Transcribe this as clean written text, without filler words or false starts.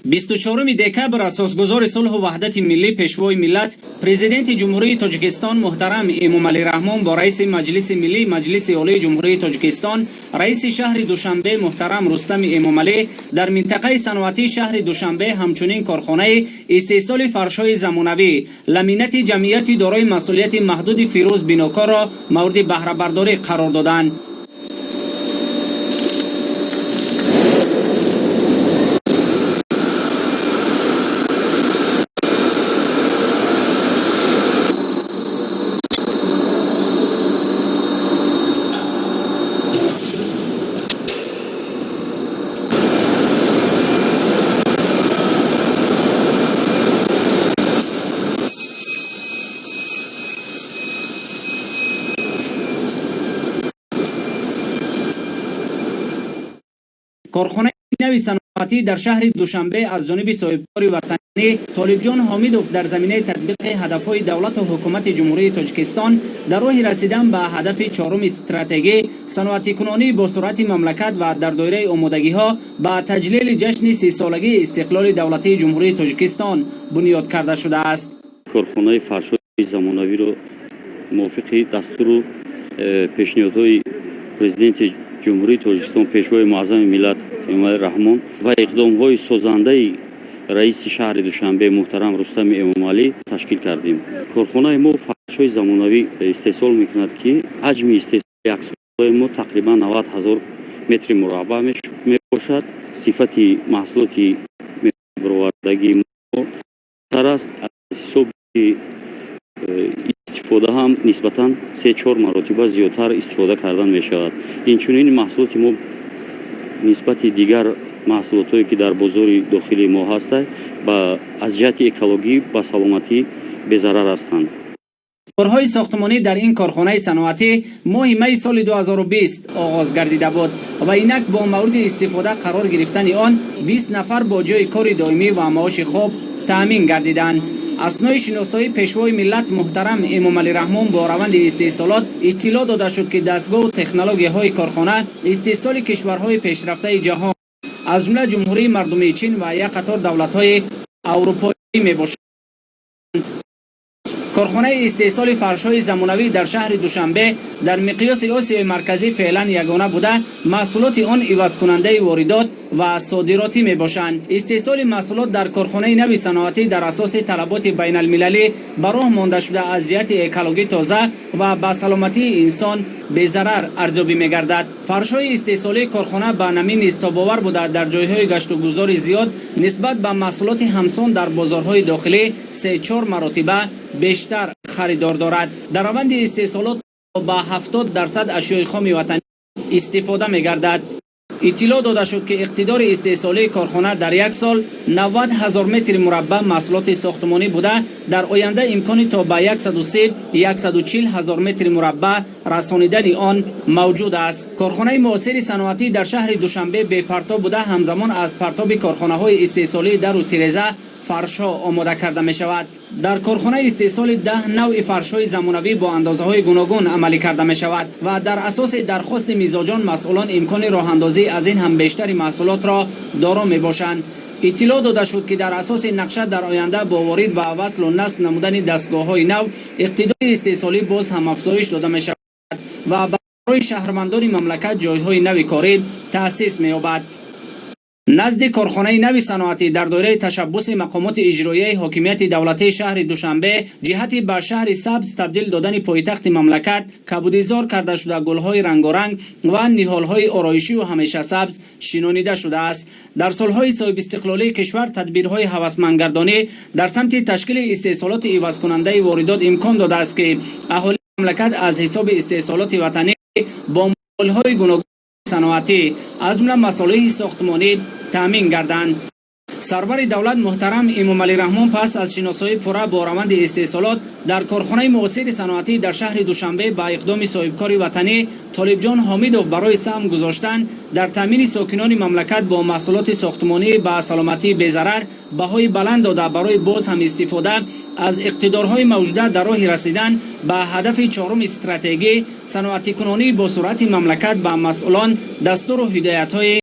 24 دکبر اساسگزار صلح و وحدت ملی پیشوای ملت پرزیدنت جمهوری تاجیکستان محترم امامعلی رحمان با رئیس مجلس ملی مجلس عالی جمهوری تاجیکستان رئیس شهر دوشنبه محترم رستم امامعلی در منطقه صنعتی شهر دوشنبه همچنین کارخانه استحصال فرش‌های زمانوی لمینت جمعیت دارای مسئولیت محدود فیروز بیناکار را مورد بهره برداری قرار دادند. کارخانه نوی صنعتی در شهر دوشنبه از جانب صاحبکار وطنی طالب جان حامیدوف در زمینه تطبیق هدفهای دولت و حکومت جمهوری تاجیکستان در راه رسیدن به هدف چهارم استراتژی صنعتی کنانی با سرعت مملکت و در دایره آمادگی ها به تجلیل جشن 30 سالگی استقلال دولتی جمهوری تاجیکستان بنیاد کرده شده است. کارخانه فرش‌های زمانوی رو موافق دستور و پیشنهادهای پرزیدنت جمهوری تاجیکستان پیشوای معظم ملت امامعلی رحمان و اقدام‌های سازنده رئیس شهر دوشنبه محترم رستم امامعلی تشکیل کردیم. کارخانه ما فرش‌های زمانوی استحصال می‌کند که حجم استحصال یک سال ما تقریبا 90,000 متر مربع میباشد. صفت محصولات برآوردگی ما تر است. از حساب استفاده هم نسبتاً 3-4 مراتب زیادتر استفاده کردن می شود. اینچنین محصولات ما نسبت دیگر محصولاتی که در بازار داخلی ما هستند با از جهت اکولوژی با سلامتی به ضرر هستند. کارهای ساختمانی در این کارخانه صنعتی ماه می سال 2020 آغاز گردیده بود و اینک با مورد استفاده قرار گرفتن آن 20 نفر با جای کار دائمی و معاش خوب تامین گردیدند. اثنای شناسایی پیشوای ملت محترم امامعلی رحمان با روند استحصالات اطلاع داده شد که دستگاه و تکنولوژی های کارخانه استحصال کشورهای پیشرفته جهان از جمله جمهوری مردمی چین و یک قطار دولت‌های اروپایی میباشد. کارخانه استحصال فرش‌های زمانوی در شهر دوشنبه در مقیاس آسیای مرکزی فعلا یگانه بوده محصولات آن عوض کننده واردات و صادراتی می باشند. استحصال محصولات در کارخانه نوی صنعتی در اساس طلبات بین المللی به راه مانده شده از جهت اکولوژی تازه و با سلامتی انسان به ضرر ارزیابی می گردد. فرش‌های استحصالی کارخانه به نمی نیستاباور بوده در جایهای گشت و گذار زیاد نسبت به محصولات همسان در بازارهای داخلی 3-4 مرتبه بیشتر خریدار دارد. در روند استحصالات با 70% اشیاء خام وطنی استفاده می گردد. اطلاع داده شد که اقتدار استحصالی کارخانه در یک سال 90,000 متر مربع محصولات ساختمانی بوده در آینده امکانی تا به 140,000 متر مربع رسانیدن آن موجود است. کارخانه معاصر صنعتی در شهر دوشنبه به پرتاب بوده همزمان از پرتاب کارخانه های استحصالی در و تیرزه فرش‌ها آماده کرده می شود. در کارخانه استحصال 10 نوع فرش‌های زمانوی با اندازه‌های گوناگون عملی کرده می شود و در اساس درخواست میزاجان مسئولان امکان راه اندازی از این هم بیشتری محصولات را دارا می باشند. اطلاع داده شد که در اساس نقشه در آینده با وارد و وصل و نصب نمودن دستگاه‌های نو اقتدار استحصالی باز هم افزایش داده می شود و برای شهروندان مملکت جای‌های نوی کاری تأسیس می یابد. نزد کارخانه نوی صنعتی در دایره تشبث مقامات اجرایی حاکمیت دولتی شهر دوشنبه جهت به شهر سبز تبدیل دادن پایتخت مملکت کبودیزار کرده شده گل‌های رنگارنگ و نهال‌های آرایشی و همیشه سبز شنانیده شده است. در سال‌های صاحب استقلالی کشور تدبیرهای هوسمندگردانی در سمت تشکیل استحصالات عوض کننده واردات امکان داده است که اهالی مملکت از حساب استحصالات وطنی با مال‌های گوناگون صنعتی از جمله مصالح ساختمانی تامین گردند. سرور دولت محترم امامعلی رحمان پس از شناسایی پوره با روند استحصالات در کارخانه معاصر صنعتی در شهر دوشنبه با اقدام صاحبکار وطنی طالب جان حامیدوف برای سهم گذاشتن در تامین ساکنان مملکت با محصولات ساختمانی با سلامتی بی ضرر بهای بلند داده برای باز هم استفاده از اقتدارهای موجوده در راه رسیدن به هدف چهارم استراتژی صنعتی کنانی با سرعت مملکت به مسئولان دستور و هدایت‌های